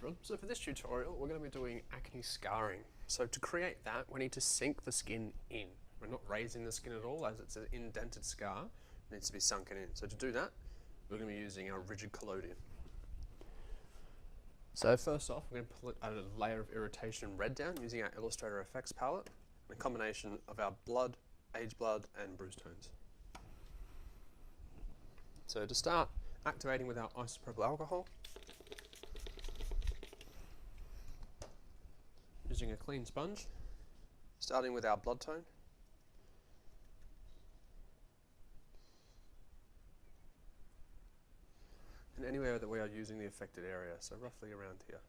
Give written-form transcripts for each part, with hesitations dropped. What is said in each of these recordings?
everyone. So for this tutorial, we're going to be doing acne scarring. So to create that, we need to sink the skin in. We're not raising the skin at all, as it's an indented scar. It needs to be sunken in. So to do that, we're going to be using our rigid collodion. So first off, we're going to put a layer of irritation red down using our Illustrator FX palette, and a combination of our blood, age blood, and bruise tones. So to start, activating with our isopropyl alcohol, using a clean sponge, starting with our blood tone, and anywhere that we are using the affected area, so roughly around here.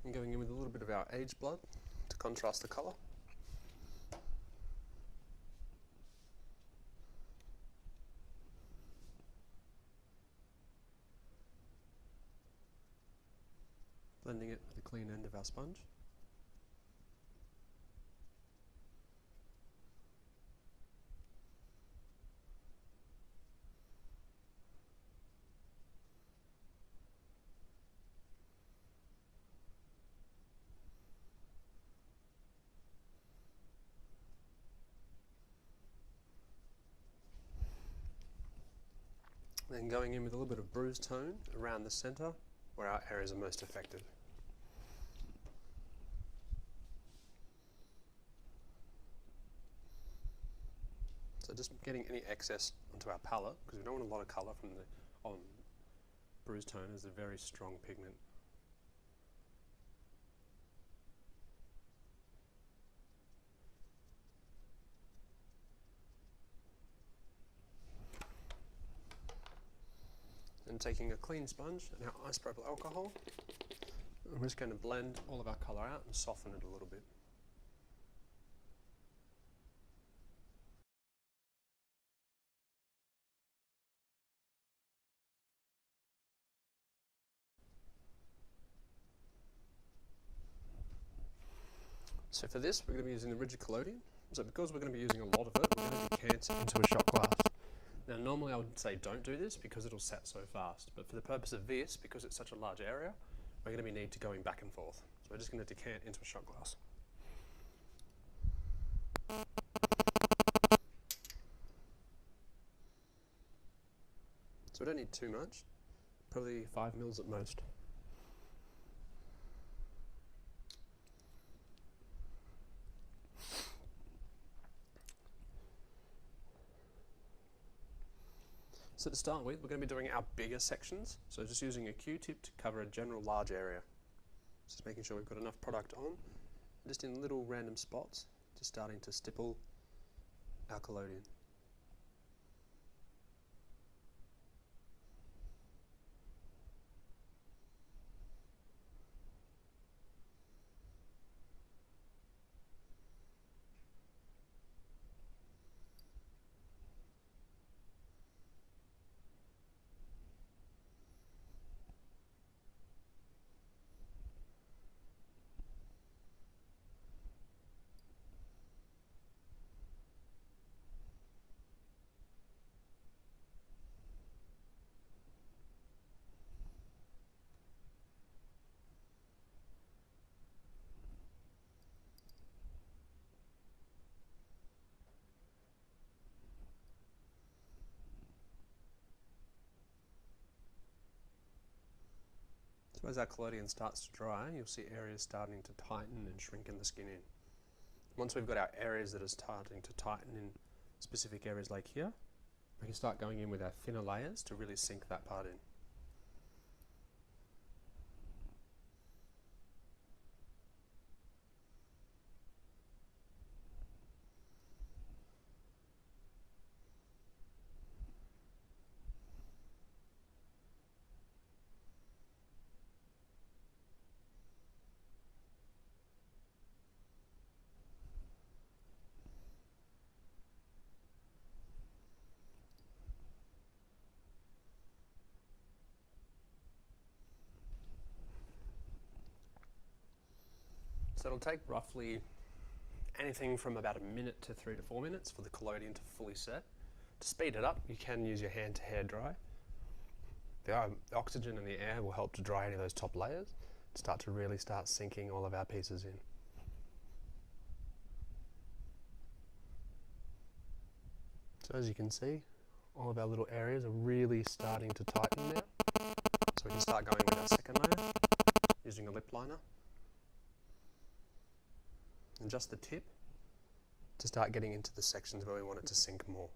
And going in with a little bit of our age blood to contrast the colour. Blending it with the clean end of our sponge. Then going in with a little bit of bruise tone around the centre where our areas are most affected. So just getting any excess onto our palette, because we don't want a lot of colour from the bruise tone, is a very strong pigment. And taking a clean sponge and our isopropyl alcohol, I'm just going to blend all of our colour out and soften it a little bit. So for this, we're going to be using the rigid collodion. So because we're going to be using a lot of it, we're going to decant into a shot glass. Now normally I would say don't do this because it'll set so fast, but for the purpose of this, because it's such a large area, we're going to be need to going back and forth. So we're just going to decant into a shot glass. So we don't need too much, probably 5 mils at most. So to start with, we're going to be doing our bigger sections. So just using a Q-tip to cover a general large area. Just making sure we've got enough product on. Just in little random spots, just starting to stipple our collodion. So as our collodion starts to dry, you'll see areas starting to tighten and shrink in the skin in. Once we've got our areas that are starting to tighten in specific areas like here, we can start going in with our thinner layers to really sink that part in. So it'll take roughly anything from about a minute to 3 to 4 minutes for the collodion to fully set. To speed it up, you can use your hand to hair dry. The oxygen in the air will help to dry any of those top layers, to really start sinking all of our pieces in. So as you can see, all of our little areas are really starting to tighten now. So we can start going with our second layer, using a lip liner. And just the tip to start getting into the sections where we want it to sink more.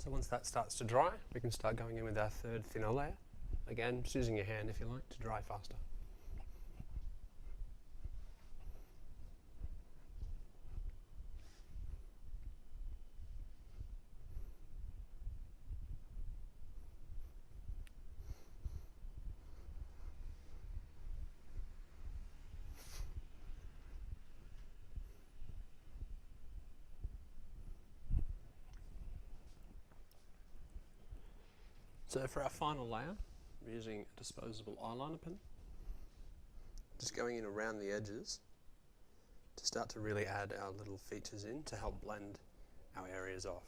So once that starts to dry, we can start going in with our third thinner layer. Again, just using your hand if you like to dry faster. So for our final layer, we're using a disposable eyeliner pen. Just going in around the edges to start to really add our little features in to help blend our areas off.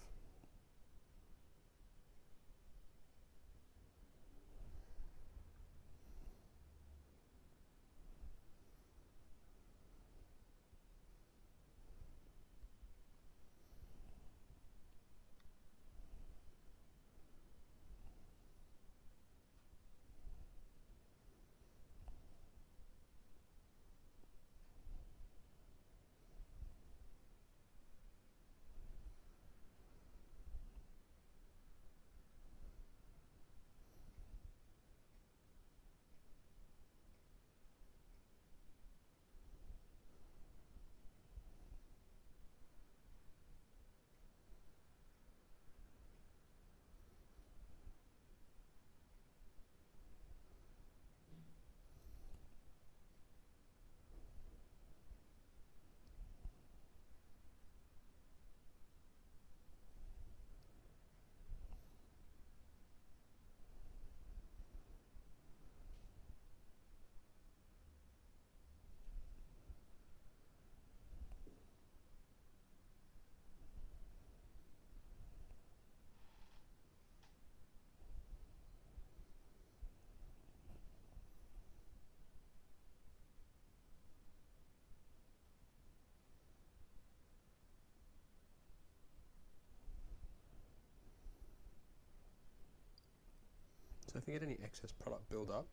So if we get any excess product build up,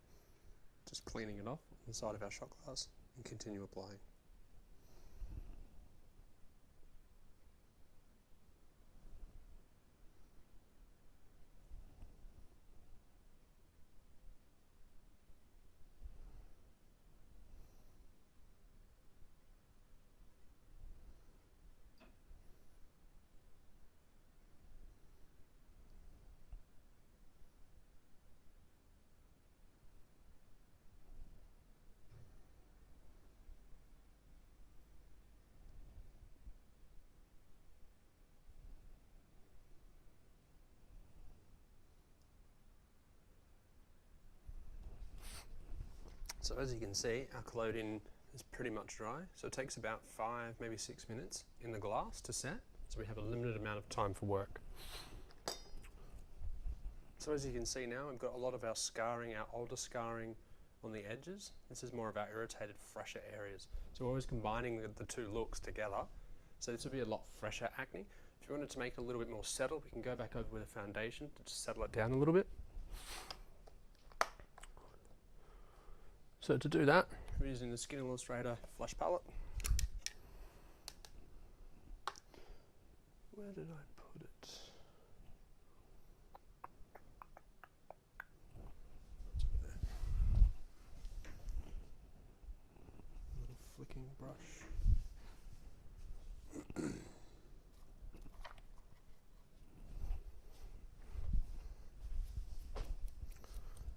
just cleaning it off on the side of our shot glass and continue applying. So as you can see, our collodion is pretty much dry. So it takes about 5, maybe 6 minutes in the glass to set. So we have a limited amount of time for work. So as you can see now, we've got a lot of our scarring, our older scarring on the edges. This is more of our irritated, fresher areas. So we're always combining the two looks together. So this will be a lot fresher acne. If you wanted to make it a little bit more settled, we can go back over with a foundation to just settle it down a little bit. So to do that, we're using the Skin Illustrator Flash Palette. Where did I put it? It's over there. A little flicking brush.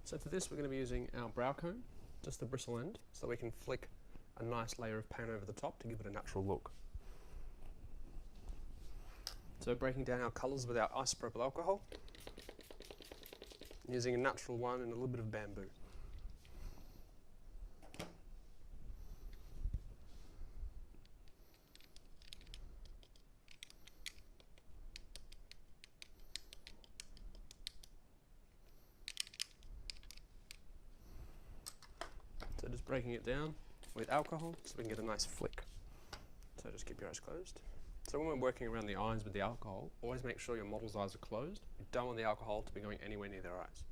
So for this, we're going to be using our brow comb. Just the bristle end, so we can flick a nice layer of paint over the top to give it a natural look. So breaking down our colours with our isopropyl alcohol, using a natural one and a little bit of bamboo. So just breaking it down with alcohol so we can get a nice flick. So just keep your eyes closed. So when we're working around the eyes with the alcohol, always make sure your model's eyes are closed. You don't want the alcohol to be going anywhere near their eyes.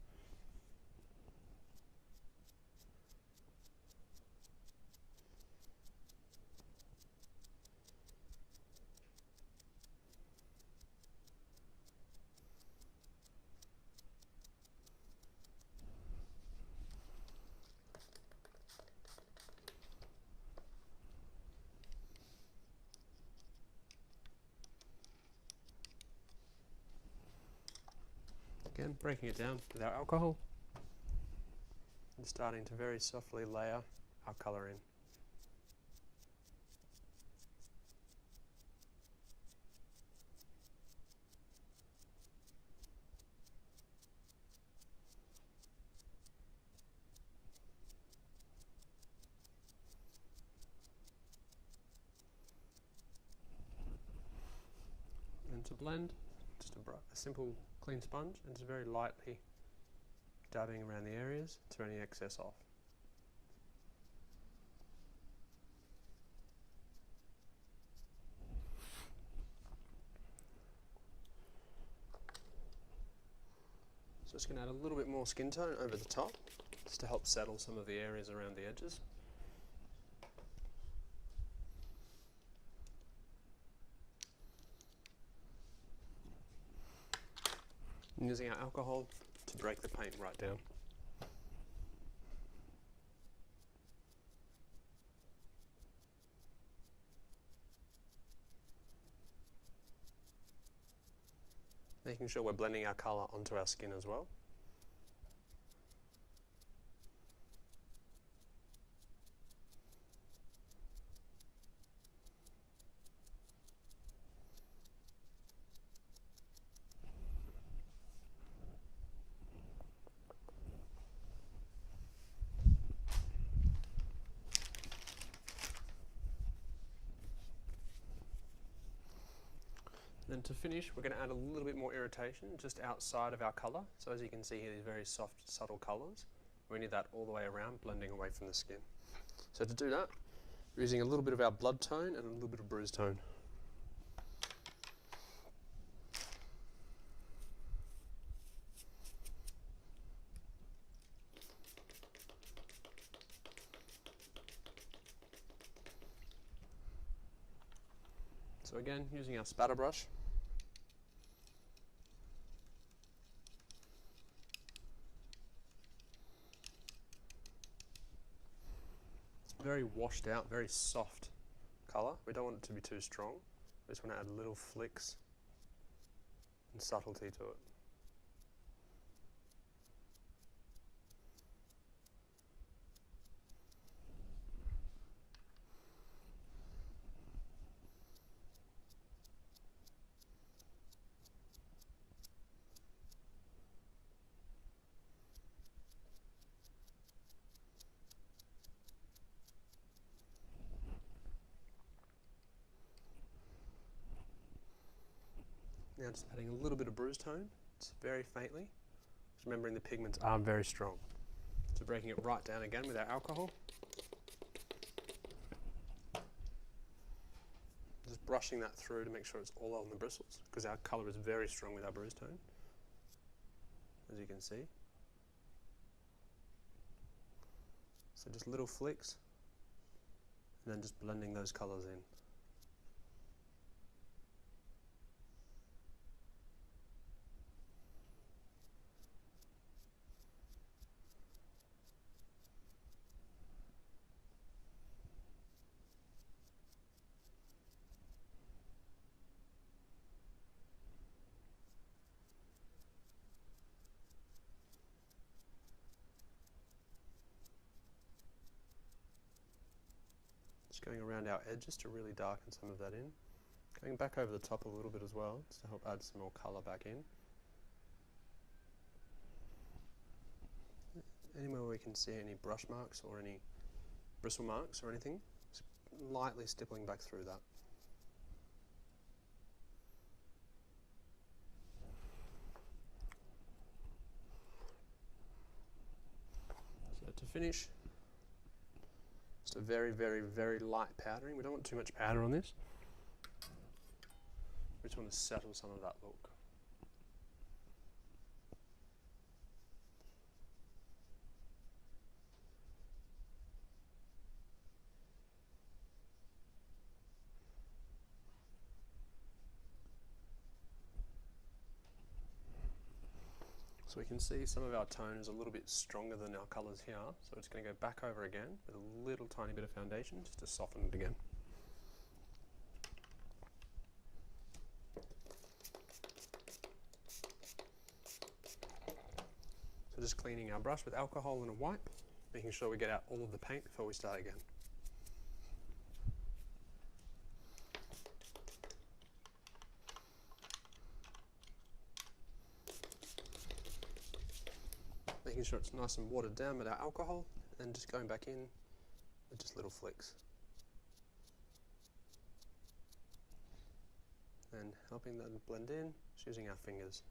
again, breaking it down with our alcohol and starting to very softly layer our colour in. And to blend, just a simple clean sponge and just very lightly dabbing around the areas to any excess off. So just going to add a little bit more skin tone over the top just to help settle some of the areas around the edges. And using our alcohol to break the paint right down. Making sure we're blending our colour onto our skin as well. And to finish, we're going to add a little bit more irritation just outside of our colour. So as you can see here, these very soft, subtle colours. We need that all the way around, blending away from the skin. So to do that, we're using a little bit of our blood tone and a little bit of bruise tone. So again, using our spatter brush. Very washed out, very soft colour. We don't want it to be too strong. We just want to add little flicks and subtlety to it. Now just adding a little bit of bruise tone, just very faintly. Just remembering the pigments are very strong. So breaking it right down again with our alcohol. Just brushing that through to make sure it's all on the bristles, because our colour is very strong with our bruise tone, as you can see. So just little flicks, and then just blending those colours in. Just going around our edges to really darken some of that in. Going back over the top a little bit as well, just to help add some more colour back in. Anywhere we can see any brush marks or any bristle marks or anything, just lightly stippling back through that. So to finish, just a very, very, very light powdering. We don't want too much powder on this. We just want to settle some of that look. So we can see some of our tone is a little bit stronger than our colours here, so it's going to go back over again with a little tiny bit of foundation just to soften it again. just cleaning our brush with alcohol and a wipe, making sure we get out all of the paint before we start again. Making sure it's nice and watered down with our alcohol, and just going back in with just little flicks. And helping that blend in, just using our fingers.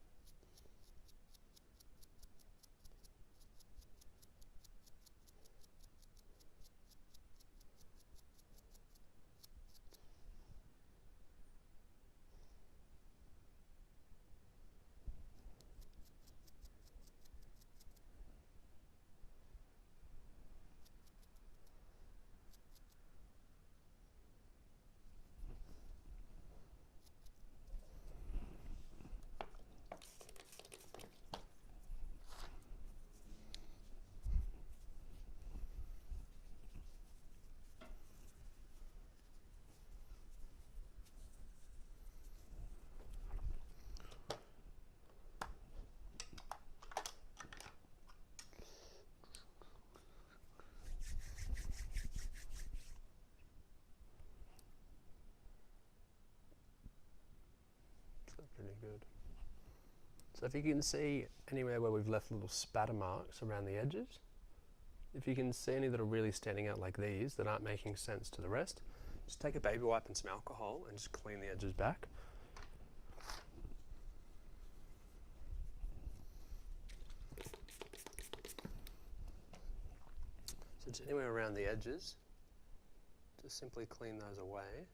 Pretty good. So if you can see anywhere where we've left little spatter marks around the edges, if you can see any that are really standing out like these that aren't making sense to the rest, just take a baby wipe and some alcohol and just clean the edges back. So just anywhere around the edges, just simply clean those away.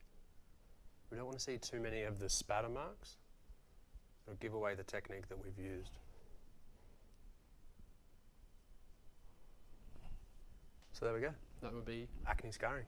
We don't want to see too many of the spatter marks. It'll give away the technique that we've used. So there we go. That would be acne scarring.